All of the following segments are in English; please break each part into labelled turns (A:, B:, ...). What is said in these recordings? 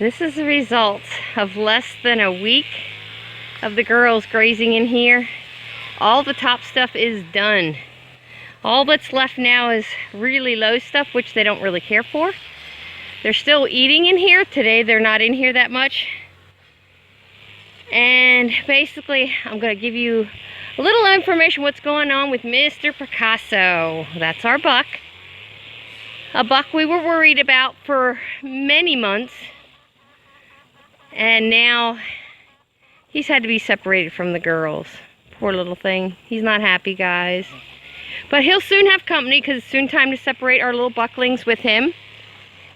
A: This is the result of less than a week of the girls grazing in here. All the top stuff is done. All that's left now is really low stuff, which they don't really care for. They're still eating in here. Today they're not in here that much. And basically, I'm going to give you a little information what's going on with Mr. Picasso. That's our buck. A buck we were worried about for many months. And now he's had to be separated from the girls. Poor little thing. He's not happy, guys. But he'll soon have company because it's soon time to separate our little bucklings with him.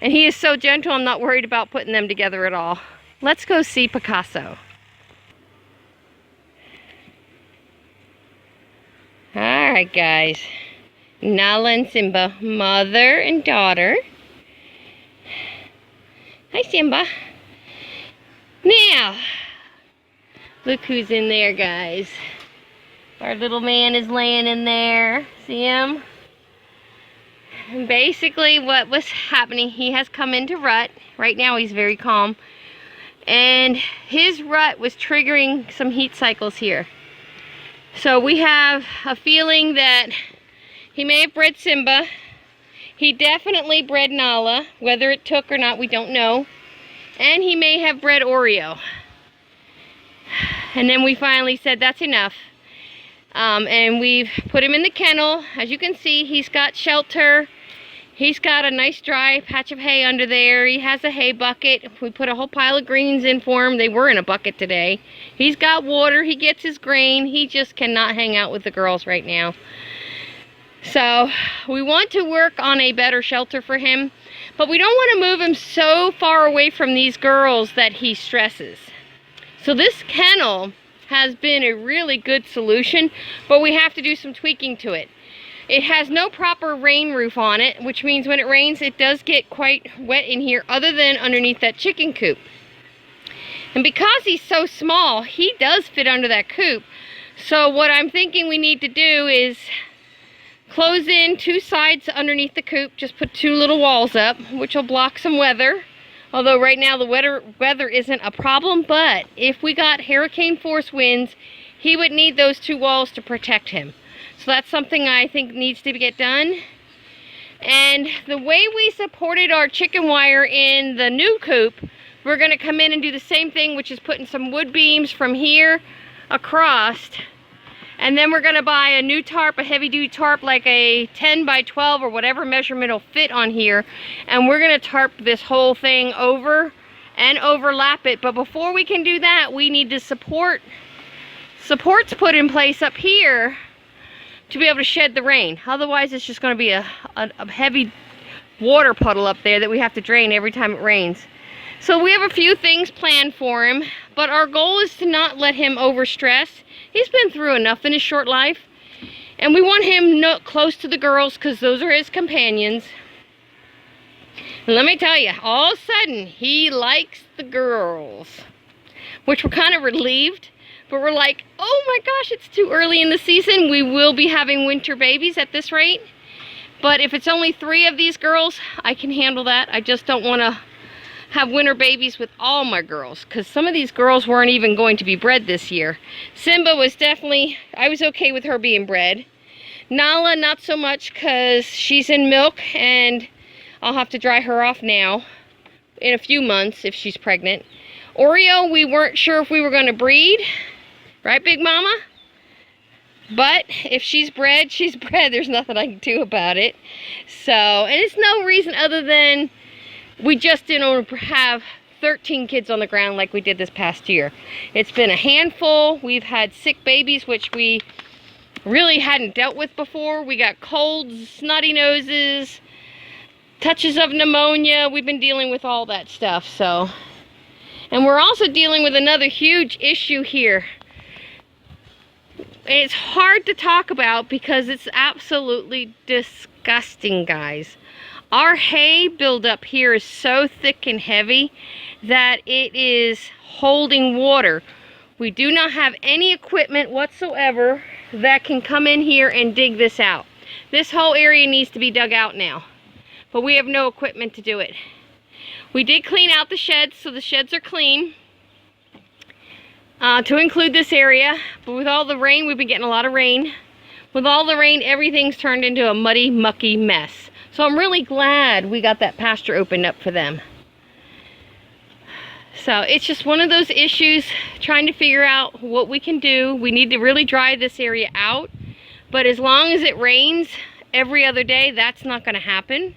A: And he is so gentle, I'm not worried about putting them together at all. Let's go see Picasso. Alright, guys. Nala and Simba, mother and daughter. Hi, Simba. Now, look who's in there, guys. Our little man is laying in there. See him? And basically what was happening, he has come into rut. Right now he's very calm. And his rut was triggering some heat cycles here. So we have a feeling that he may have bred Simba. He definitely bred Nala. Whether it took or not, we don't know. And he may have bred Oreo. And then we finally said that's enough. And we've put him in the kennel. As you can see, he's got shelter. He's got a nice dry patch of hay under there. He has a hay bucket. We put a whole pile of greens in for him. They were in a bucket today. He's got water. He gets his grain. He just cannot hang out with the girls right now. So we want to work on a better shelter for him. But we don't want to move him so far away from these girls that he stresses. So this kennel has been a really good solution, but we have to do some tweaking to it. It has no proper rain roof on it, which means when it rains, it does get quite wet in here, other than underneath that chicken coop. And because he's so small, he does fit under that coop. So what I'm thinking we need to do is close in two sides underneath the coop, just put two little walls up, which will block some weather. Although right now the weather isn't a problem, but if we got hurricane force winds, he would need those two walls to protect him. So that's something I think needs to get done. And the way we supported our chicken wire in the new coop, we're going to come in and do the same thing, which is putting some wood beams from here across. And then we're going to buy a new tarp, a heavy-duty tarp, like a 10 by 12 or whatever measurement will fit on here. And we're going to tarp this whole thing over and overlap it. But before we can do that, we need to supports put in place up here to be able to shed the rain. Otherwise, it's just going to be a heavy water puddle up there that we have to drain every time it rains. So we have a few things planned for him, but our goal is to not let him overstress. He's been through enough in his short life, and we want him close to the girls because those are his companions. And let me tell you, all of a sudden, he likes the girls, which we're kind of relieved, but we're like, oh my gosh, it's too early in the season. We will be having winter babies at this rate, but if it's only 3 of these girls, I can handle that. I just don't want to have winter babies with all my girls, because some of these girls weren't even going to be bred this year. Simba was definitely, I was okay with her being bred. Nala, not so much, because she's in milk, and I'll have to dry her off now in a few months if she's pregnant. Oreo, we weren't sure if we were going to breed. Right, Big Mama? But if she's bred, she's bred. There's nothing I can do about it. So, and it's no reason other than we just didn't have 13 kids on the ground like we did this past year. It's been a handful. We've had sick babies, which we really hadn't dealt with before. We got colds, snotty noses, touches of pneumonia. We've been dealing with all that stuff, so. And we're also dealing with another huge issue here. It's hard to talk about because it's absolutely disgusting, guys. Our hay buildup here is so thick and heavy that it is holding water. We do not have any equipment whatsoever that can come in here and dig this out. This whole area needs to be dug out now, but we have no equipment to do it. We did clean out the sheds, so the sheds are clean. To include this area, but with all the rain, we've been getting a lot of rain. With all the rain, everything's turned into a muddy, mucky mess. So I'm really glad we got that pasture opened up for them. So it's just one of those issues, trying to figure out what we can do. We need to really dry this area out. But as long as it rains every other day, that's not going to happen.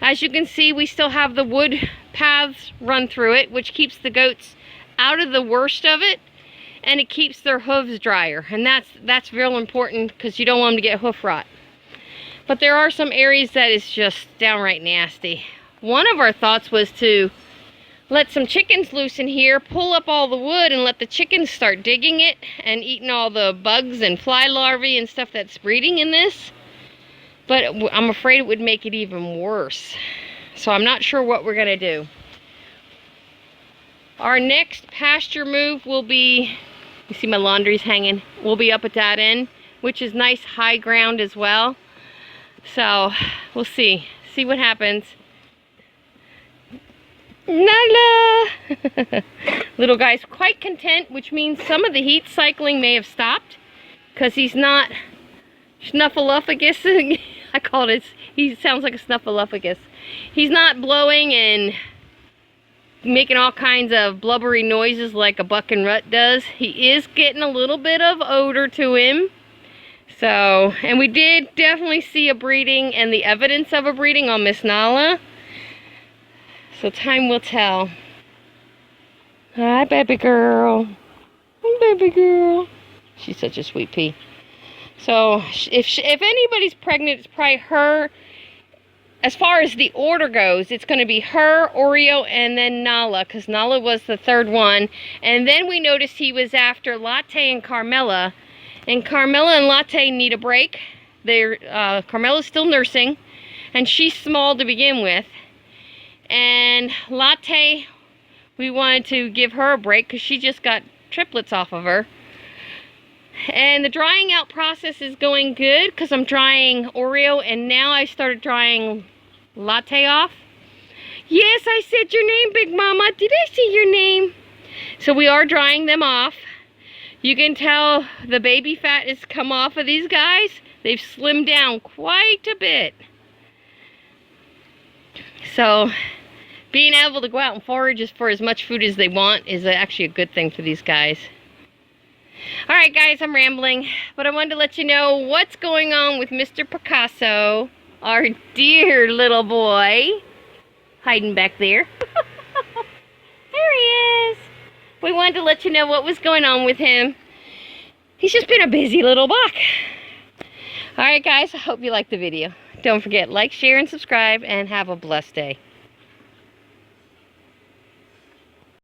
A: As you can see, we still have the wood paths run through it, which keeps the goats out of the worst of it, and it keeps their hooves drier. And that's real important, because you don't want them to get hoof rot. But there are some areas that is just downright nasty. One of our thoughts was to let some chickens loose in here, pull up all the wood, and let the chickens start digging it and eating all the bugs and fly larvae and stuff that's breeding in this. But I'm afraid it would make it even worse. So I'm not sure what we're going to do. Our next pasture move will be, you see my laundry's hanging, we'll be up at that end, which is nice high ground as well. So we'll see what happens. Nala! Little guy's quite content, which means some of the heat cycling may have stopped, because he's not snuffleupagus. I call it, he sounds like a snuffleupagus. He's not blowing and making all kinds of blubbery noises like a buck and rut does. He is getting a little bit of odor to him. So, and we did definitely see a breeding and the evidence of a breeding on Miss Nala. So time will tell. Hi, baby girl. Hi, baby girl. She's such a sweet pea. So, if anybody's pregnant, it's probably her. As far as the order goes, it's going to be her, Oreo, and then Nala, because Nala was the third one. And then we noticed he was after Latte and Carmela. And Carmela and Latte need a break. Carmela's still nursing, and she's small to begin with. And Latte, we wanted to give her a break because she just got triplets off of her. And the drying out process is going good because I'm drying Oreo, and now I started drying Latte off. Yes, I said your name, Big Mama. Did I say your name? So we are drying them off. You can tell the baby fat has come off of these guys. They've slimmed down quite a bit. So being able to go out and forage for as much food as they want is actually a good thing for these guys. Alright guys, I'm rambling, but I wanted to let you know what's going on with Mr. Picasso, our dear little boy, hiding back there. There he is. We wanted to let you know what was going on with him. He's just been a busy little buck. Alright guys, I hope you liked the video. Don't forget, like, share, and subscribe, and have a blessed day.